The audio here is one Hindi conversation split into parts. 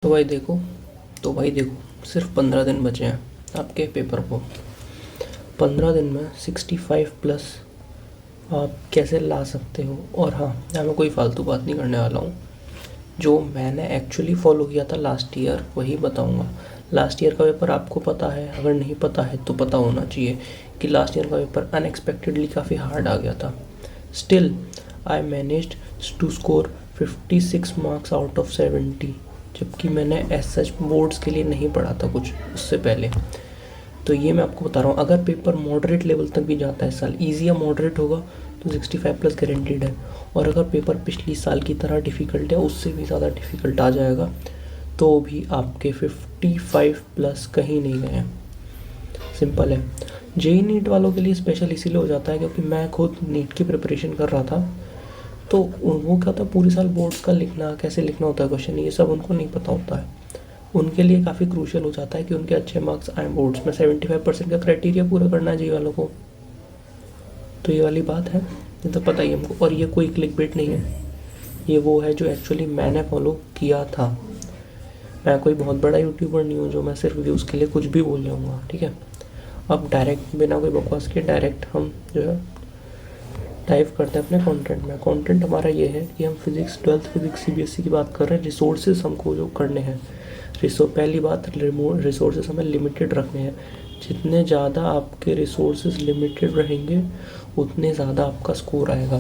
तो भाई देखो सिर्फ 15 दिन बचे हैं आपके पेपर को। 15 दिन में 65+ आप कैसे ला सकते हो। और हाँ, यहाँ मैं कोई फालतू बात नहीं करने वाला हूँ। जो मैंने एक्चुअली फॉलो किया था लास्ट ईयर वही बताऊँगा। लास्ट ईयर का पेपर आपको पता है, अगर नहीं पता है तो पता होना चाहिए कि लास्ट ईयर का पेपर अनएक्सपेक्टेडली काफ़ी हार्ड आ गया था। Still I managed to score 56 marks out of 70, जबकि मैंने एज सच बोर्ड्स के लिए नहीं पढ़ा था कुछ उससे पहले। तो ये मैं आपको बता रहा हूँ, अगर पेपर मॉडरेट लेवल तक भी जाता है इस साल, ईजी या मॉडरेट होगा तो 65+ गारंटीड है। और अगर पेपर पिछली साल की तरह डिफ़िकल्ट है, उससे भी ज़्यादा डिफ़िकल्ट आ जाएगा, तो भी आपके 55+ कहीं नहीं गए हैं। सिंपल है। जेई नीट वालों के लिए स्पेशल इसीलिए हो जाता है क्योंकि मैं खुद नीट की प्रिपरेशन कर रहा था। तो वो क्या था, पूरे साल बोर्ड्स का लिखना, कैसे लिखना होता है क्वेश्चन, ये सब उनको नहीं पता होता है। उनके लिए काफ़ी क्रूशियल हो जाता है कि उनके अच्छे मार्क्स आए बोर्ड्स में। 75% का क्राइटेरिया पूरा करना चाहिए वालों को। तो ये वाली बात है, ये तो पता ही है हमको। और ये कोई क्लिक बेट नहीं है, ये वो है जो एक्चुअली मैंने फॉलो किया था। मैं कोई बहुत बड़ा यूट्यूबर नहीं हूँ जो मैं सिर्फ व्यूज़ के लिए कुछ भी बोल जाऊँगा, ठीक है। अब डायरेक्ट बिना कोई बकवास के डायरेक्ट हम जो है डाइव करते हैं अपने कंटेंट में। कंटेंट हमारा ये है कि हम फिज़िक्स 12th फिज़िक्स सीबीएसई की बात कर रहे हैं। रिसोर्सेज हमको जो करने हैं, पहली बात, रिसोर्सेज हमें लिमिटेड रखने हैं। जितने ज़्यादा आपके रिसोर्सेज लिमिटेड रहेंगे उतने ज़्यादा आपका स्कोर आएगा।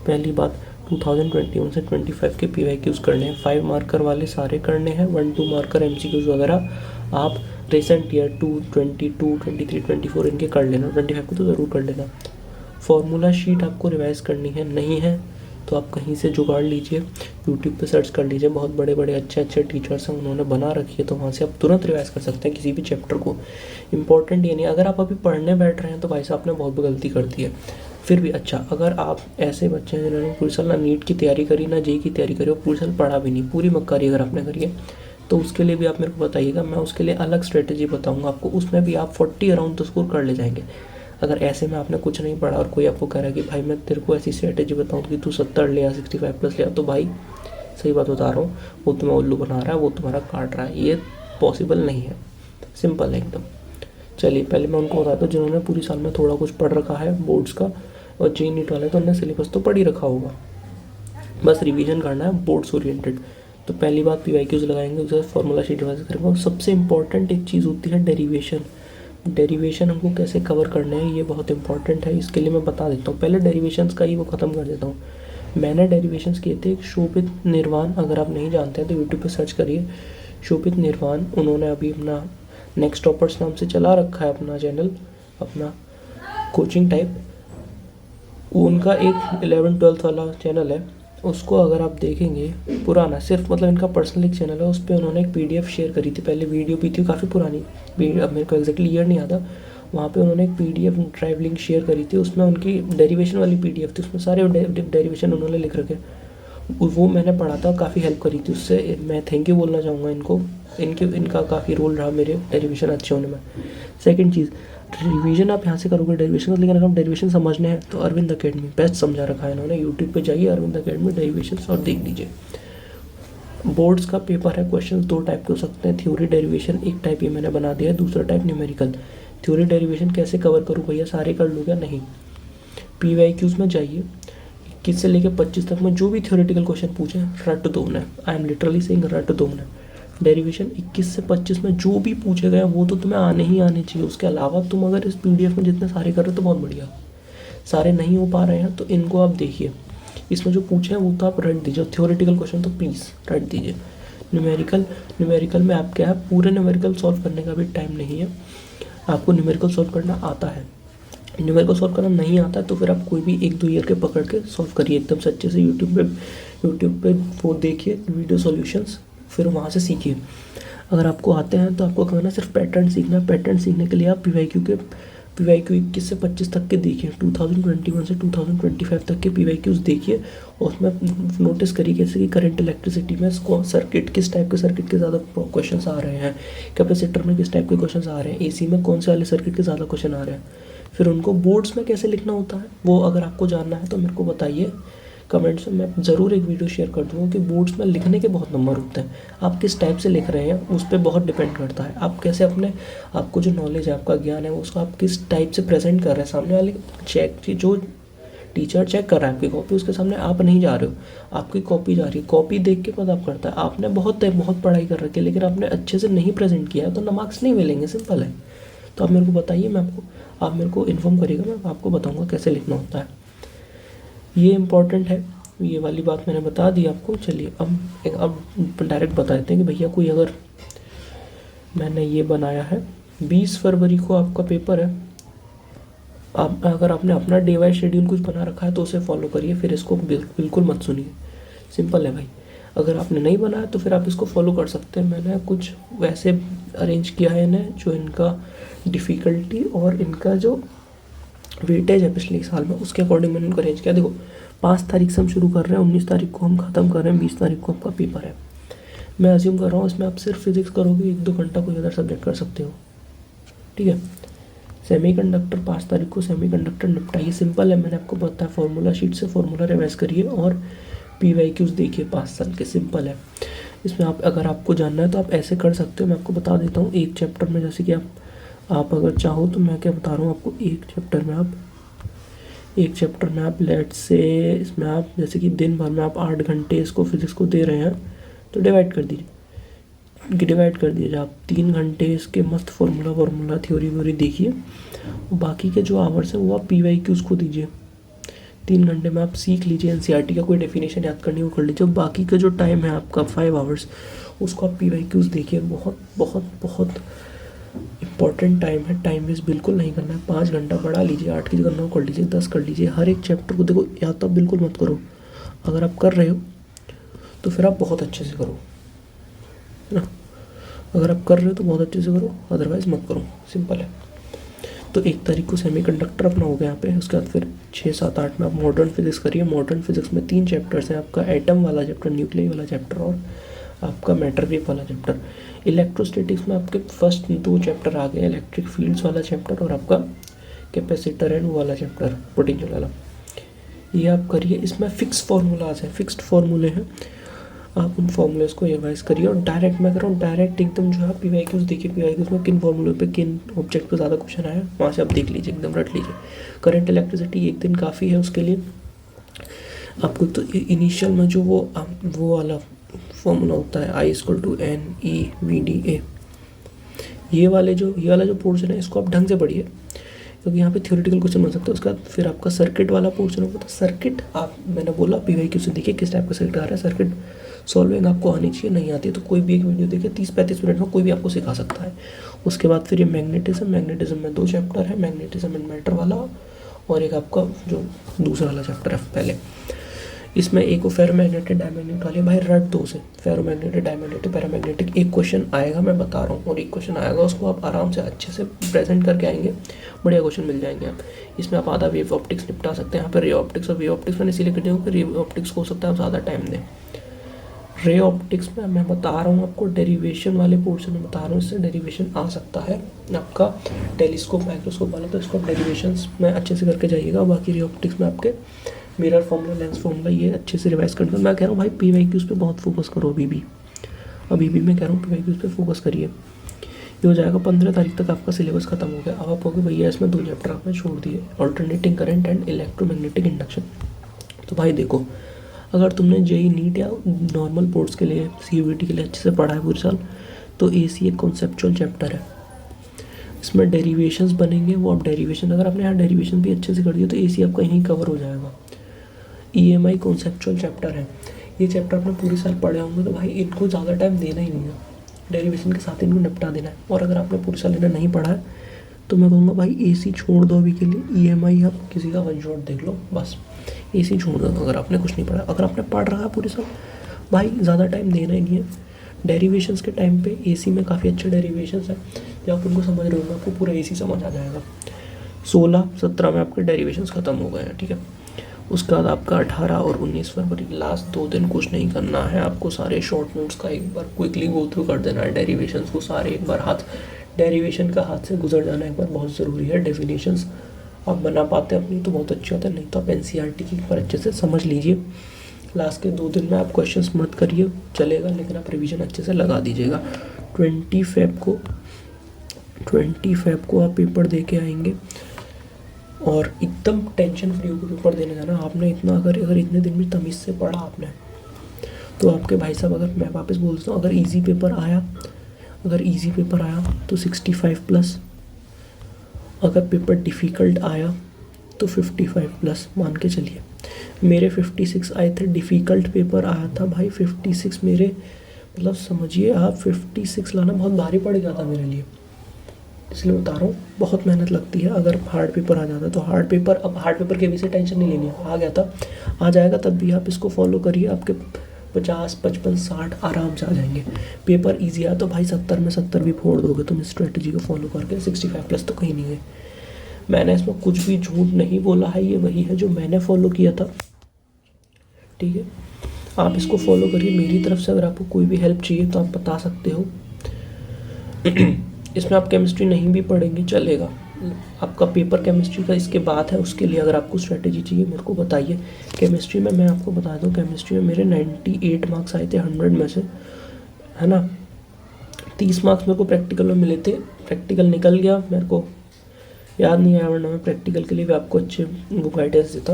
पहली बात, 2021 से 25 के PYQs करने हैं। 5 मार्कर वाले सारे करने हैं, 1-2 मार्कर MCQs वगैरह आप रिसेंट ईयर 2022, 23, 24 इनके कर लेना। 25 को तो ज़रूर कर लेना। फॉर्मूला शीट आपको रिवाइज़ करनी है, नहीं है तो आप कहीं से जुगाड़ लीजिए, यूट्यूब पे सर्च कर लीजिए, बहुत बड़े बड़े अच्छे अच्छे टीचर्स हैं, उन्होंने बना रखी है, तो वहाँ से आप तुरंत रिवाइज़ कर सकते हैं किसी भी चैप्टर को। इंपॉर्टेंट ये नहीं, अगर आप अभी पढ़ने बैठ रहे हैं तो भाई साहब आपने बहुत गलती कर दी है। फिर भी अच्छा, अगर आप ऐसे बच्चे हैं जिन्होंने पूरी साल ना नीट की तैयारी करी ना जेई की तैयारी करी और पूरी साल पढ़ा भी नहीं, पूरी मक्कारी अगर आपने करी है, तो उसके लिए भी आप मेरे को बताइएगा, मैं उसके लिए अलग स्ट्रेटेजी बताऊँगा आपको। उसमें भी आप 40 अराउंड तो स्कोर कर ले जाएंगे। अगर ऐसे में आपने कुछ नहीं पढ़ा और कोई आपको कह रहा है कि भाई मैं तेरे को ऐसी स्ट्रेटेजी बताऊँ कि तू 70 ले या 65+ ले आ, तो भाई सही बात बता रहा हूँ, वो तुम्हें उल्लू बना रहा है, वो तुम्हारा काट रहा है, ये पॉसिबल नहीं है। सिंपल है एकदम। चलिए पहले मैं उनको बताता हूँ जिन्होंने पूरी साल में थोड़ा कुछ पढ़ रखा है बोर्ड्स का, और जेई नीट वाले तो उन्होंने सिलेबस तो पढ़ ही रखा होगा, बस रिवीजन करना है बोर्ड्स ओरिएंटेड। तो पहली बात PYQs लगाएंगे, उसके बाद फॉर्मूला शीट रिवाइज करेंगे। और सबसे इंपॉर्टेंट एक चीज़ होती है डेरिवेशन। डेरिवेशन हमको कैसे कवर करने हैं ये बहुत इंपॉर्टेंट है, इसके लिए मैं बता देता हूँ। पहले डेरिवेशंस का ही वो ख़त्म कर देता हूँ। मैंने डेरिवेशंस किए थे शोभित निर्वाण, अगर आप नहीं जानते हैं तो यूट्यूब पे सर्च करिए शोभित निर्वाण। उन्होंने अभी अपना नेक्स्ट टॉपर्स नाम से चला रखा है अपना चैनल, अपना कोचिंग टाइप। उनका एक 11-12 वाला चैनल है, उसको अगर आप देखेंगे, पुराना सिर्फ मतलब इनका पर्सनल एक चैनल है, उस पर उन्होंने एक PDF शेयर करी थी। पहले वीडियो भी थी काफ़ी पुरानी, अब मेरे को एग्जैक्टली ईयर नहीं आता। वहाँ पे उन्होंने एक PDF ड्राइव लिंक शेयर करी थी, उसमें उनकी डेरिवेशन वाली PDF थी, उसमें सारे डेरिवेशन उन्होंने लिख रखे। वो मैंने पढ़ा था, काफ़ी हेल्प करी थी उससे। मैं थैंक यू बोलना चाहूँगा इनको, इनका काफ़ी रोल रहा मेरे डेरिवेशन अच्छे होने में। सेकेंड चीज़, रिवीजन आप यहाँ से करोगे डेरिवेशन, लेकिन अगर हम डेरिवेशन समझने हैं तो अरविंद अकेडमी बेस्ट समझा रखा है इन्होंने। यूट्यूब पे जाइए, अरविंद अकेडमी डेरिवेशन और देख लीजिए। बोर्ड्स का पेपर है, क्वेश्चन 2 टाइप के हो सकते हैं, थ्योरी डेरिवेशन एक टाइप ये मैंने बना दिया है, दूसरा टाइप न्यूमेरिकल। थ्योरी डेरिवेशन कैसे कवर करूँ भैया, सारे कर लूँ क्या? नहीं। PYQs में जाइए, 21 से लेकर 25 तक में जो भी थ्योरेटिकल क्वेश्चन पूछे रट दो उन्हें। आई एम लिटरली सेइंग रट दो उन्हें। डेरिवेशन 21 से 25 में जो भी पूछे गए वो तो तुम्हें आने ही आने चाहिए। उसके अलावा तुम अगर इस PDF में जितने सारे कर रहे हो तो बहुत बढ़िया। सारे नहीं हो पा रहे हैं तो इनको आप देखिए, इसमें जो पूछे हैं वो तो आप रट दीजिए। थ्योरेटिकल क्वेश्चन तो प्लीज़ रट दीजिए। न्यूमेरिकल में आप क्या है, पूरे न्यूमेरिकल सॉल्व करने का भी टाइम नहीं है, आपको न्यूमेरिकल सॉल्व करना आता है। न्यूमेरिकल सॉल्व करना नहीं आता है तो फिर आप कोई भी 1-2 ईयर के पकड़ के सॉल्व करिए एकदम सच्चे से। यूट्यूब पे वो देखिए वीडियो सॉल्यूशंस, फिर वहाँ से सीखिए। अगर आपको आते हैं तो आपको कहना सिर्फ पैटर्न सीखना है। पैटर्न सीखने के लिए आप PYQ 21 से 25 तक के देखिए, 2021 से 2025 तक के PYQs देखिए, और उसमें नोटिस करिए कैसे कि करंट इलेक्ट्रिसिटी में सर्किट किस टाइप के सर्किट के ज़्यादा क्वेश्चंस आ रहे हैं, कैपेसिटर में किस टाइप के क्वेश्चंस आ रहे हैं, AC में कौन से वाले सर्किट के ज़्यादा क्वेश्चन आ रहे हैं। फिर उनको बोर्ड्स में कैसे लिखना होता है वो अगर आपको जानना है तो मेरे को बताइए, कमेंट्स में मैं ज़रूर एक वीडियो शेयर कर दूँगा कि बोर्ड्स में लिखने के बहुत नंबर होते हैं। आप किस टाइप से लिख रहे हैं उस पे बहुत डिपेंड करता है। आप कैसे अपने आपको जो नॉलेज है, आपका ज्ञान है, उसको आप किस टाइप से प्रेजेंट कर रहे हैं सामने वाले जो टीचर चेक कर रहा है आपकी कॉपी, उसके सामने आप नहीं जा रहे हो, आपकी कॉपी जा रही है। कॉपी देख के पता करता है आपने बहुत पढ़ाई कर रखी है लेकिन आपने अच्छे से नहीं प्रेजेंट किया है तो ना मार्क्स नहीं मिलेंगे, सिंपल है। तो आप मेरे को बताइए, आप मेरे को इन्फॉर्म करिएगा, मैं आपको बताऊंगा कैसे लिखना होता है। ये इम्पोर्टेंट है, ये वाली बात मैंने बता दी आपको। चलिए अब डायरेक्ट बता देते हैं कि भैया कोई अगर मैंने ये बनाया है 20 फरवरी को आपका पेपर है, आप अगर आपने अपना डे वाइज शेड्यूल कुछ बना रखा है तो उसे फॉलो करिए, फिर इसको बिल्कुल मत सुनिए। सिंपल है भाई। अगर आपने नहीं बनाया तो फिर आप इसको फॉलो कर सकते हैं। मैंने कुछ वैसे अरेंज किया है इन्हें जो इनका डिफ़िकल्टी और इनका जो वेटेज है पिछले साल में, उसके अकॉर्डिंग मैंने इनको अरेंज किया। देखो 5 तारीख से हम शुरू कर रहे हैं, 19 तारीख को हम ख़त्म कर रहे हैं, 20 तारीख को आपका पेपर है। मैं अज्यूम कर रहा हूँ इसमें आप सिर्फ फिजिक्स करोगे, 1-2 घंटा कोई अदर सब्जेक्ट कर सकते हो, ठीक है। सेमीकंडक्टर 5 तारीख को सेमीकंडक्टर निपटाइए, सिंपल है। मैंने आपको बताया फॉर्मूला शीट से फॉर्मूला रिवाइज करिए और PYQs देखिए 5 साल के, सिंपल है। इसमें आप अगर आपको जानना है तो आप ऐसे कर सकते हो, मैं आपको बता देता हूँ। एक चैप्टर में जैसे कि आप अगर चाहो तो मैं क्या बता रहा हूँ आपको, एक चैप्टर में आप लेट से इसमें आप जैसे कि दिन भर में आप 8 घंटे इसको फिजिक्स को दे रहे हैं तो डिवाइड कर दीजिए आप 3 घंटे इसके मस्त फार्मूला थ्योरी देखिए, बाकी के जो आवर्स हैं वो आप PYQs को दीजिए। 3 घंटे में आप सीख लीजिए, NCERT का कोई डेफिनेशन याद करनी हो कर लीजिए। बाकी का जो टाइम है आपका 5 आवर्स, उसको आप PYQs देखिए। बहुत बहुत बहुत इंपॉर्टेंट टाइम है, टाइम वेस्ट बिल्कुल नहीं करना है। 5 घंटा पढ़ा लीजिए, 8 की जगह 9 कर लीजिए, 10 कर लीजिए। हर एक चैप्टर को देखो, या तो आप बिल्कुल मत करो, अगर आप कर रहे हो तो फिर आप बहुत अच्छे से करो, है ना। अगर आप कर रहे हो तो बहुत अच्छे से करो, अदरवाइज मत करो, सिंपल है। तो 1 तारीख को सेमीकंडक्टर अपना हो गया यहाँ पे। उसके बाद फिर 6, 7, 8 में आप मॉडर्न फिजिक्स करिए। मॉडर्न फिजिक्स में 3 चैप्टर्स हैं आपका, एटम वाला चैप्टर, न्यूक्लियर वाला चैप्टर और आपका मैटर वेव वाला चैप्टर। इलेक्ट्रोस्टैटिक्स में आपके फर्स्ट 2 चैप्टर आ गए, इलेक्ट्रिक फील्ड्स वाला चैप्टर और आपका कैपेसिटर एंड वो वाला चैप्टर, पोटेंशियल वाला। ये आप करिए। इसमें फिक्स फार्मूलाज हैं, फिक्स्ड फार्मूले हैं, आप उन फार्मूलेस को रिवाइज करिए। और डायरेक्ट मैं कह रहा हूँ, डायरेक्ट एकदम जो है PYQs देखिए, PYQs में किन फार्मूले पे किन ऑब्जेक्ट पे ज़्यादा क्वेश्चन आया, वहाँ से आप देख लीजिए, एकदम रट लीजिए। करंट इलेक्ट्रिसिटी 1 दिन काफ़ी है उसके लिए आपको। तो इनिशियल में जो वो वाला फॉर्मूला होता है I = NE/VDA, ये वाला जो पोर्शन है इसको आप ढंग से पढ़िए, क्योंकि यहाँ पे थ्योरेटिकल क्वेश्चन बन सकता है। उसका फिर आपका सर्किट वाला पोर्शन होगा। तो सर्किट आप मैंने बोला PYQ से देखिए किस टाइप का सर्किट आ रहा है। सर्किट सॉल्विंग आपको आनी चाहिए, नहीं आती है तो कोई भी एक वीडियो देखिए, 30-35 मिनट में कोई भी आपको सिखा सकता है। उसके बाद फिर ये मैग्नेटिज्म में 2 चैप्टर है, मैग्नेटिज्म एंड मैटर वाला और एक आपका जो दूसरा वाला चैप्टर है पहले। इसमें एक फेरोमैग्नेटिक डायमैग्नेटिक वाले, भाई रट दो से, फेरोमैग्नेटिक डायमैग्नेटिक पैरामैग्नेटिक। एक क्वेश्चन आएगा, मैं बता रहा हूँ, और एक क्वेश्चन आएगा, उसको आप आराम से अच्छे से प्रेजेंट करके आएंगे, बढ़िया क्वेश्चन मिल जाएंगे आप। इसमें आप आधा वेव ऑप्टिक्स निपटा सकते हैं। यहाँ पर रे ऑप्टिक्स और वेव ऑप्टिक्स मैंने इसीलिए कर दिया कि रे ऑप्टिक्स को हो सकता है आप ज़्यादा टाइम दें। रे ऑप्टिक्स में मैं बता रहा हूँ आपको, डेरिवेशन वाले पोर्शन में बता रहा हूँ, इससे डेरिवेशन आ सकता है आपका टेलीस्कोप माइक्रोस्कोप वाला, तो इसको आप डेरिवेशंस में अच्छे से करके जाइएगा। बाकी रे ऑप्टिक्स में आपके मिरर फार्मूला, लेंस फार्मूला, ये अच्छे से रिवाइज कर दो। मैं कह रहा हूँ भाई PYQs पे बहुत फोकस करो अभी भी मैं कह रहा हूँ PYQs पे फोकस करिए। ये हो जाएगा 15 तारीख तक आपका सिलेबस खत्म हो गया। अब आप कहोगे भैया इसमें 2 चैप्टर आपने छोड़ दिए, alternating current and electromagnetic induction. तो भाई देखो, अगर तुमने JEE नीट या नॉर्मल बोर्ड्स के लिए CUET के लिए अच्छे से पढ़ा है पूरे साल, तो AC एक कॉन्सेप्चुअल चैप्टर है, इसमें डेरिवेशंस बनेंगे। वो आप डेरिवेशन, अगर आपने यहाँ डेरिवेशन भी अच्छे से कर दिया तो AC आपका यहीं कवर हो जाएगा। EMI कॉन्सेप्चुअल चैप्टर है, ये चैप्टर आपने पूरे साल पढ़े होंगे, तो भाई इनको ज़्यादा टाइम देना ही नहीं है, डेरिवेशन के साथ इनको निपटा देना है। और अगर आपने पूरे साल इन्हें नहीं पढ़ा है तो मैं कहूँगा भाई AC छोड़ दो अभी के लिए, EMI आप किसी का वन शॉट देख लो बस, AC छोड़ दो अगर आपने कुछ नहीं पढ़ा। अगर आपने पढ़ रखा है पूरे साल, भाई ज़्यादा टाइम देना ही नहीं है। डेरिवेशंस के टाइम पे AC में काफ़ी अच्छे डेरिवेशंस हैं, जब आप उनको समझ रहे हो आपको पूरा AC समझ आ जाएगा। 16-17 में आपके डेरिवेशंस ख़त्म हो गए हैं, ठीक है। उसके बाद आपका 18 और 19 फरवरी लास्ट 2 दिन कुछ नहीं करना है आपको, सारे शॉर्ट नोट्स का एक बार क्विकली गो थ्रू कर देना है। डेरिवेशंस को सारे एक बार डेरिवेशन का हाथ से गुजर जाना एक बार बहुत ज़रूरी है। डेफिनेशंस आप बना पाते हैं अपनी तो बहुत अच्छी होता है, नहीं तो आप एनसीईआरटी की पर अच्छे से समझ लीजिए। लास्ट के 2 दिन में आप क्वेश्चंस मत करिए चलेगा, लेकिन आप रिवीजन अच्छे से लगा दीजिएगा। 20 फेब को आप पेपर दे के आएंगे और एकदम टेंशन फ्री होकर पेपर देने जाना। आपने इतना अगर इतने दिन भी तमीज़ से पढ़ा आपने, तो आपके भाई साहब, अगर मैं वापस बोलता हूँ, अगर इजी पेपर आया तो 65 प्लस, अगर पेपर डिफ़िकल्ट आया तो 55 प्लस मान के चलिए। मेरे 56 आए थे, डिफ़िकल्ट पेपर आया था भाई 56 मेरे, मतलब समझिए आप 56 लाना बहुत भारी पड़ गया था मेरे लिए, इसलिए बता रहा हूँ बहुत मेहनत लगती है। अगर हार्ड पेपर आ जाता तो हार्ड पेपर के भी से टेंशन नहीं लेनी है, आ गया था, आ जाएगा, तब भी आप इसको फॉलो करिए, आपके 50, 55, 60 आराम से आ जाएंगे। पेपर इजी आया तो भाई 70 में 70 भी फोड़ दोगे तुम इस स्ट्रेटजी को फॉलो करके, 65 प्लस तो कहीं नहीं है। मैंने इसमें कुछ भी झूठ नहीं बोला है, ये वही है जो मैंने फॉलो किया था, ठीक है। आप इसको फॉलो करिए। मेरी तरफ से अगर आपको कोई भी हेल्प चाहिए तो आप बता सकते हो। इसमें आप केमिस्ट्री नहीं भी पढ़ेंगे चलेगा, आपका पेपर केमिस्ट्री का इसके बाद है, उसके लिए अगर आपको स्ट्रेटेजी चाहिए मेरे को बताइए। केमिस्ट्री में मैं आपको बता दूं, केमिस्ट्री में मेरे 98 मार्क्स आए थे 100 में से, है ना। 30 मार्क्स मेरे को प्रैक्टिकल में मिले थे, प्रैक्टिकल निकल गया, मेरे को याद नहीं आया, वरना मैं प्रैक्टिकल के लिए भी आपको अच्छे वो गाइडेंस देता।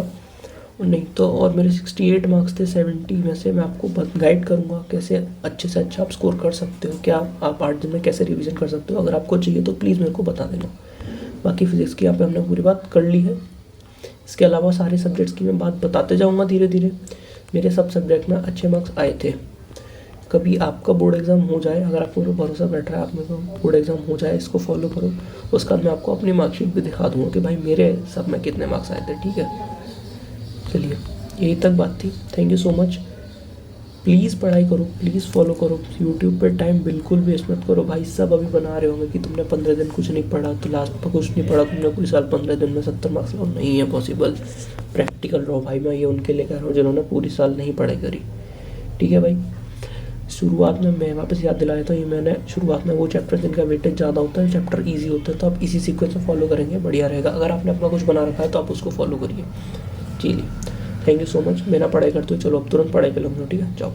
और नहीं तो, और मेरे 68 मार्क्स थे 70 में से। मैं आपको गाइड करूँगा कैसे अच्छे से अच्छा आप स्कोर कर सकते हो, क्या आप 8 दिन में कैसे रिवीजन कर सकते हो। अगर आपको चाहिए तो प्लीज़ मेरे को बता देना। बाकी फिजिक्स की यहाँ पे हमने पूरी बात कर ली है। इसके अलावा सारे सब्जेक्ट्स की मैं बात बताते जाऊँगा धीरे धीरे। मेरे सब सब्जेक्ट में अच्छे मार्क्स आए थे। कभी आपका बोर्ड एग्ज़ाम हो जाए, अगर आपको भरोसा बैठ रहा है, आप मेरे को बोर्ड एग्ज़ाम हो जाए, इसको फॉलो करो, उसके बाद मैं आपको अपनी मार्कशीट भी दिखा दूँगा कि भाई मेरे सब में कितने मार्क्स आए थे, ठीक है। चलिए, यही तक बात थी। Thank you so much. Please पढ़ाई करो, प्लीज़ फॉलो करो। यूट्यूब पे टाइम बिल्कुल वेस्ट मत करो। भाई सब अभी बना रहे होंगे कि तुमने 15 दिन कुछ नहीं पढ़ा, तो लास्ट पर कुछ नहीं पढ़ा तुमने, पूरी साल 15 दिन में 70 मार्क्स लाओ, नहीं है पॉसिबल। प्रैक्टिकल रहो भाई, मैं ये उनके लिए कह रहा हूँ जिन्होंने पूरी साल नहीं पढ़ाई करी, ठीक है भाई। शुरुआत में मैं वापस याद दिलाया था, ये मैंने शुरुआत में वो चैप्टर जिनका वेटेज ज़्यादा होता है, चैप्टर ईजी होता है, तो आप इसी सीक्वेंस में फॉलो करेंगे, बढ़िया रहेगा। अगर आपने अपना कुछ बना रखा है तो आप उसको फॉलो करिए। चलिए, थैंक यू सो मच। मेरा पढ़ाई करते हो, चलो अब तुरंत पढ़ाई कर लूँगा, ठीक है, जाओ।